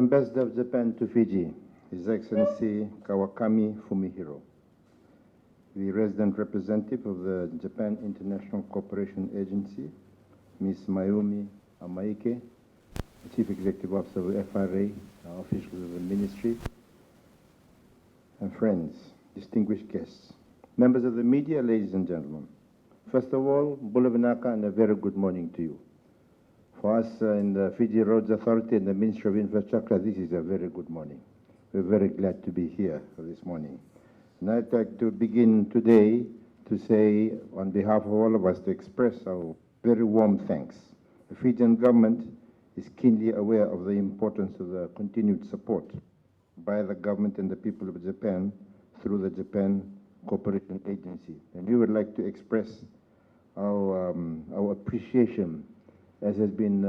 Ambassador of Japan to Fiji, His Excellency Kawakami Fumihiro, the resident representative of the Japan International Cooperation Agency, Ms. Mayumi Amaike, the Chief Executive Officer of the FRA, officials of the Ministry, and friends, distinguished guests, members of the media, ladies and gentlemen. First of all, Bulavinaka, and a very good morning to you. For us in the Fiji Roads Authority and the Ministry of Infrastructure, this is a very good morning. We're very glad to be here for this morning. And I'd like to begin today to say, on behalf of all of us, to express our very warm thanks. The Fijian government is keenly aware of the importance of the continued support by the government and the people of Japan through the Japan Cooperation Agency. And we would like to express our appreciation, as has been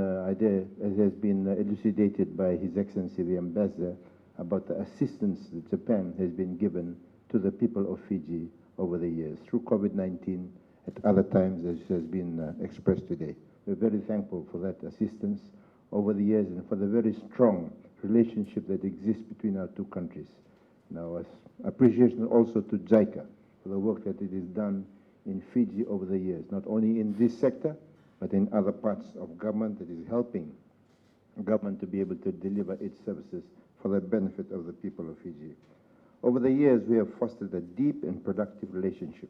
elucidated by His Excellency the Ambassador, about the assistance that Japan has been given to the people of Fiji over the years, through COVID-19, at other times, as has been expressed today. We're very thankful for that assistance over the years and for the very strong relationship that exists between our two countries. Now, appreciation also to JICA for the work that it has done in Fiji over the years, not only in this sector, but in other parts of government that is helping government to be able to deliver its services for the benefit of the people of Fiji. Over the years, we have fostered a deep and productive relationship.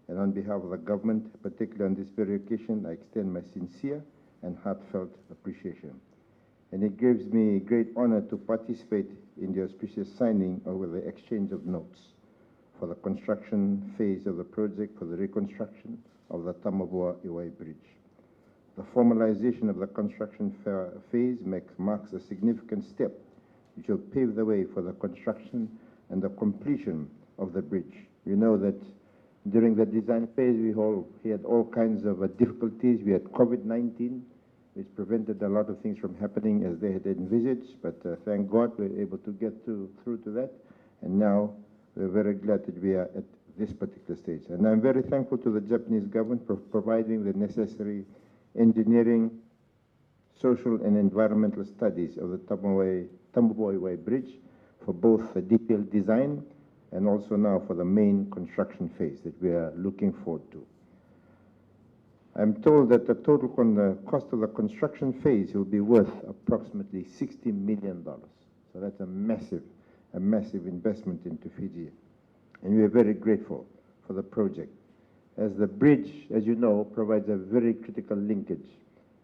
And on behalf of the government, particularly on this very occasion, I extend my sincere and heartfelt appreciation. And it gives me great honor to participate in the auspicious signing over the exchange of notes for the construction phase of the project for the reconstruction of the Tamavua-i-wai bridge. The formalization of the construction phase marks a significant step which will pave the way for the construction and the completion of the bridge. You know that during the design phase we had all kinds of difficulties. We had COVID-19, which prevented a lot of things from happening as they had envisaged, but thank God we were able to get through to that, and now we're very glad that we are at this particular stage. And I'm very thankful to the Japanese government for providing the necessary engineering, social and environmental studies of the Tamavua-i-wai bridge for both the detailed design and also now for the main construction phase that we are looking forward to. I'm told that the total cost of the construction phase will be worth approximately $60 million. So that's a massive investment into Fiji. And we are very grateful for the project, as the bridge, as you know, provides a very critical linkage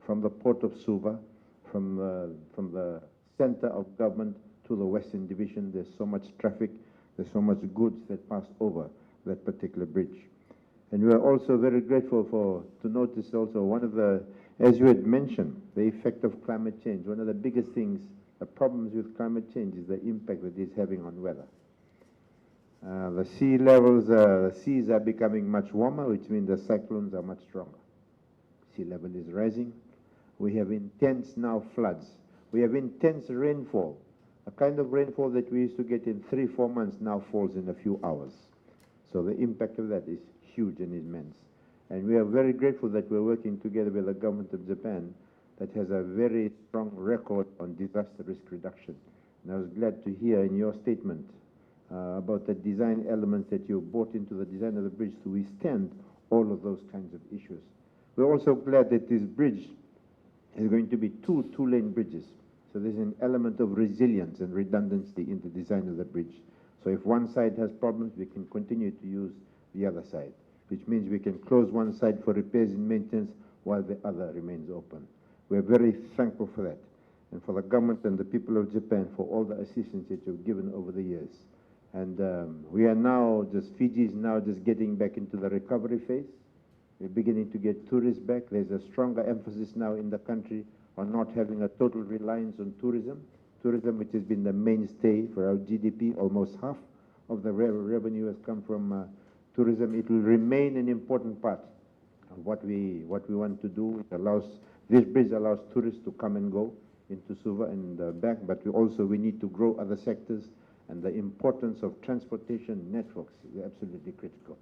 from the port of Suva, from the center of government to the Western Division. There's so much traffic, there's so much goods that pass over that particular bridge. And we are also very grateful to notice also one of the, as you had mentioned, the effect of climate change. One of the biggest things, the problems with climate change is the impact that it's having on weather. The sea levels, the seas are becoming much warmer, which means the cyclones are much stronger. Sea level is rising. We have intense now floods. We have intense rainfall. A kind of rainfall that we used to get in 3-4 months now falls in a few hours. So the impact of that is huge and immense. And we are very grateful that we're working together with the government of Japan that has a very strong record on disaster risk reduction. And I was glad to hear in your statement about the design elements that you brought into the design of the bridge to withstand all of those kinds of issues. We're also glad that this bridge is going to be two-lane bridges. So there's an element of resilience and redundancy in the design of the bridge. So if one side has problems, we can continue to use the other side, which means we can close one side for repairs and maintenance while the other remains open. We're very thankful for that, and for the government and the people of Japan for all the assistance that you've given over the years. And we are now Fiji is now just getting back into the recovery phase. We're beginning to get tourists back. There's a stronger emphasis now in the country on not having a total reliance on tourism. Tourism, which has been the mainstay for our GDP, almost half of the revenue has come from tourism. It will remain an important part of what we want to do. This bridge allows tourists to come and go into Suva and back, but we need to grow other sectors, and the importance of transportation networks is absolutely critical.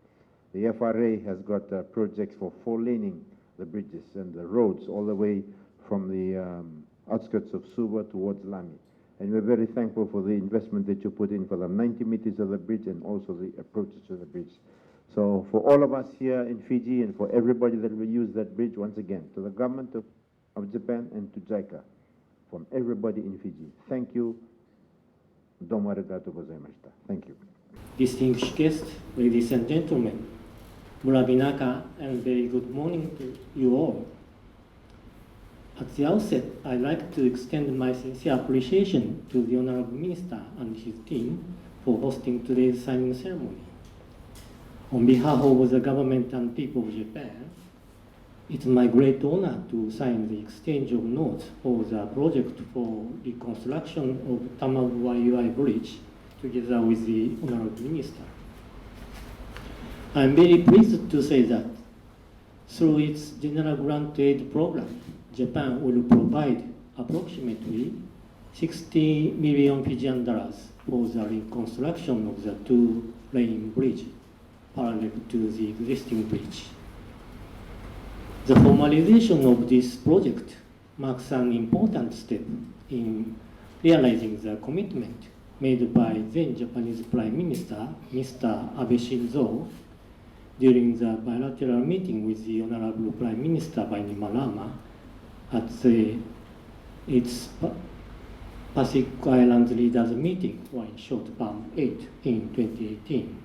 The FRA has got projects for 4-laning the bridges and the roads all the way from the outskirts of Suva towards Lami. And we're very thankful for the investment that you put in for the 90 meters of the bridge and also the approaches to the bridge. So for all of us here in Fiji and for everybody that will use that bridge, once again, to the government of Japan and to JICA, from everybody in Fiji, thank you. Domo arigatou gozaimashita. Thank you. Distinguished guests, ladies and gentlemen, Murabinaka, and very good morning to you all. At the outset, I'd like to extend my sincere appreciation to the Honorable Minister and his team for hosting today's signing ceremony. On behalf of the government and people of Japan, it's my great honor to sign the exchange of notes for the project for reconstruction of Tamavua-i-wai Bridge together with the Honorable Minister. I'm very pleased to say that through its General Grant Aid Program, Japan will provide approximately 60 million Fijian dollars for the reconstruction of the two-lane bridge parallel to the existing bridge. The formalization of this project marks an important step in realizing the commitment made by then Japanese Prime Minister, Mr. Abe Shinzo, during the bilateral meeting with the Honorable Prime Minister Bainimarama at its Pacific Islands Leaders Meeting, or in short, PAM8, in 2018.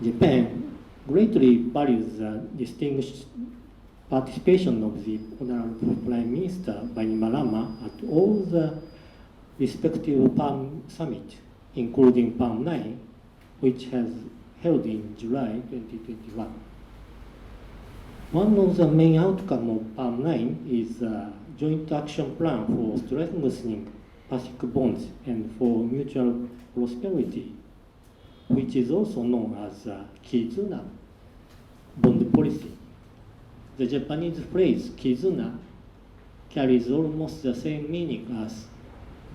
Japan greatly values the distinguished participation of the Honorable Prime Minister Bainimarama at all the respective PAM summits, including PAM9, which has held in July 2021. One of the main outcomes of PAM9 is a joint action plan for strengthening Pacific bonds and for mutual prosperity, which is also known as Kizuna bond policy. The Japanese phrase Kizuna carries almost the same meaning as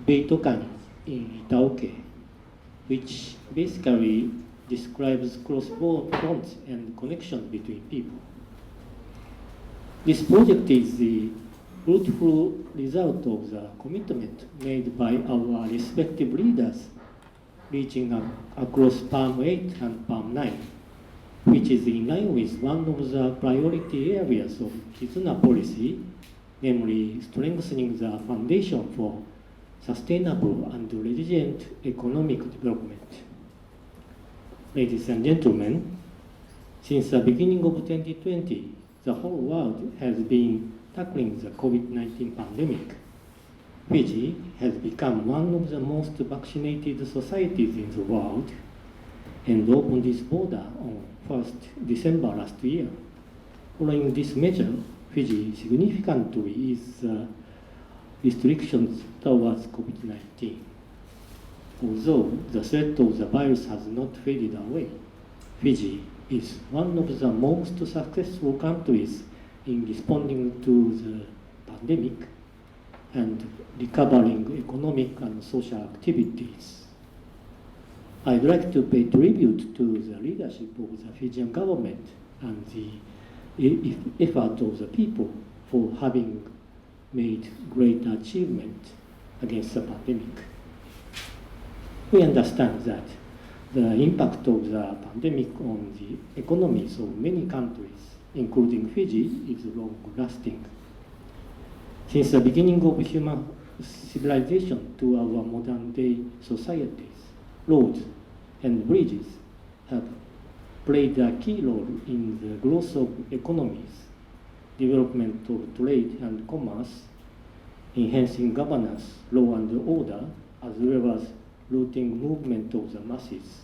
Beitokani in Itaoke, which basically describes cross-border bonds and connections between people. This project is the fruitful result of the commitment made by our respective leaders reaching across PAM8 and PAM9, which is in line with one of the priority areas of Kizuna policy, namely strengthening the foundation for sustainable and resilient economic development. Ladies and gentlemen, since the beginning of 2020, the whole world has been tackling the COVID-19 pandemic. Fiji has become one of the most vaccinated societies in the world and opened its border on 1st December last year. Following this measure, Fiji significantly eased restrictions towards COVID-19. Although the threat of the virus has not faded away, Fiji is one of the most successful countries in responding to the pandemic and recovering economic and social activities. I'd like to pay tribute to the leadership of the Fijian government and the effort of the people for having made great achievement against the pandemic. We understand that the impact of the pandemic on the economies of many countries, including Fiji, is long-lasting. Since the beginning of human civilization to our modern-day societies, roads and bridges have played a key role in the growth of economies, development of trade and commerce, enhancing governance, law and order, as well as routing movement of the masses.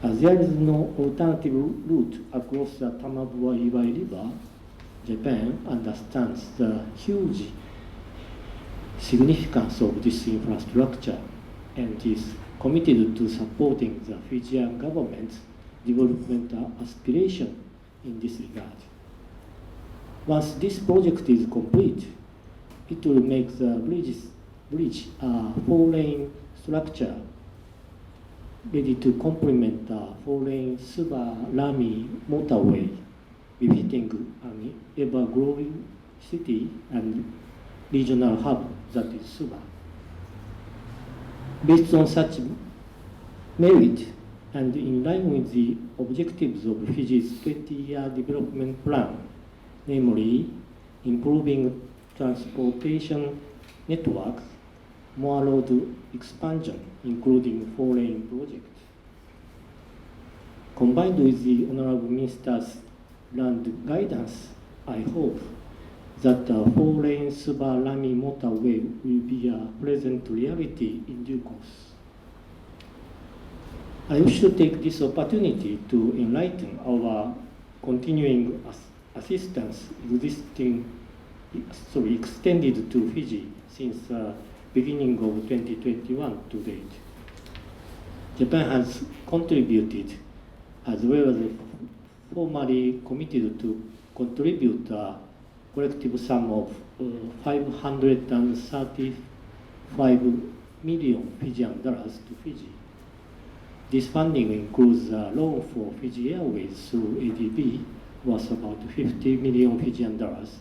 As there is no alternative route across the Tamavua-i-wai River, Japan understands the huge significance of this infrastructure and is committed to supporting the Fijian government's development aspiration in this regard. Once this project is complete, it will make the bridge a four-lane structure ready to complement the four-lane Suba-Lami motorway, befitting an ever-growing city and regional hub that is Suba. Based on such merit and in line with the objectives of Fiji's 20-year development plan, namely improving transportation networks, more road expansion, including four-lane projects. Combined with the Honorable Minister's land guidance, I hope that the four-lane Suba-Lami motorway will be a present reality in due course. I wish to take this opportunity to enlighten our continuing assistance extended to Fiji since beginning of 2021 to date. Japan has contributed as well as formally committed to contribute a collective sum of 535 million Fijian dollars to Fiji. This funding includes a loan for Fiji Airways through ADB worth about 50 million Fijian dollars,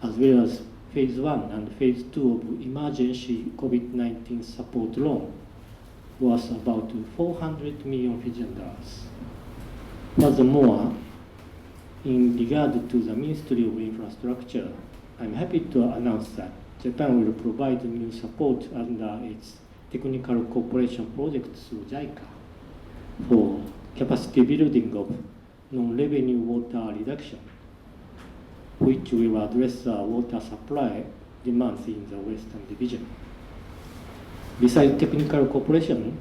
as well as Phase 1 and Phase 2 of emergency COVID-19 support loan worth about 400 million Fijian dollars. Furthermore, in regard to the Ministry of Infrastructure, I'm happy to announce that Japan will provide new support under its technical cooperation project through JICA for capacity building of non-revenue water reduction, which will address the water supply demands in the Western Division. Besides technical cooperation,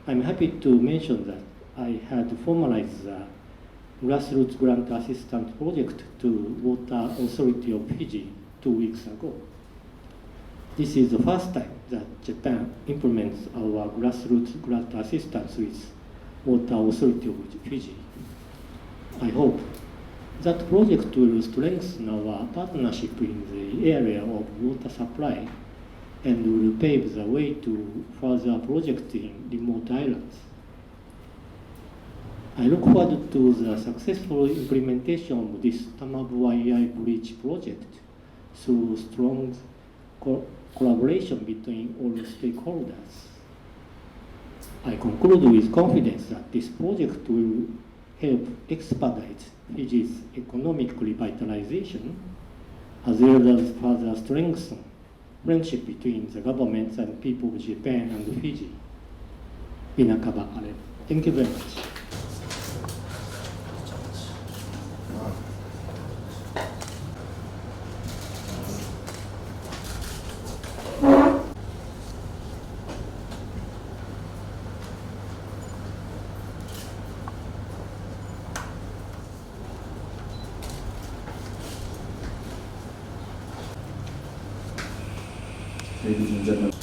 I'm happy to mention that I had formalized the grassroots grant assistance project to Water Authority of Fiji 2 weeks ago. This is the first time that Japan implements our grassroots grant assistance with Water Authority of Fiji. I hope that project will strengthen our partnership in the area of water supply and will pave the way to further projects in remote islands. I look forward to the successful implementation of this Tamavua-i-wai bridge project through strong collaboration between all stakeholders. I conclude with confidence that this project will help expedite Fiji's economic revitalization, as well as further strengthen friendship between the governments and people of Japan and Fiji. Vinakaba Ale. Thank you very much. Ladies and gentlemen.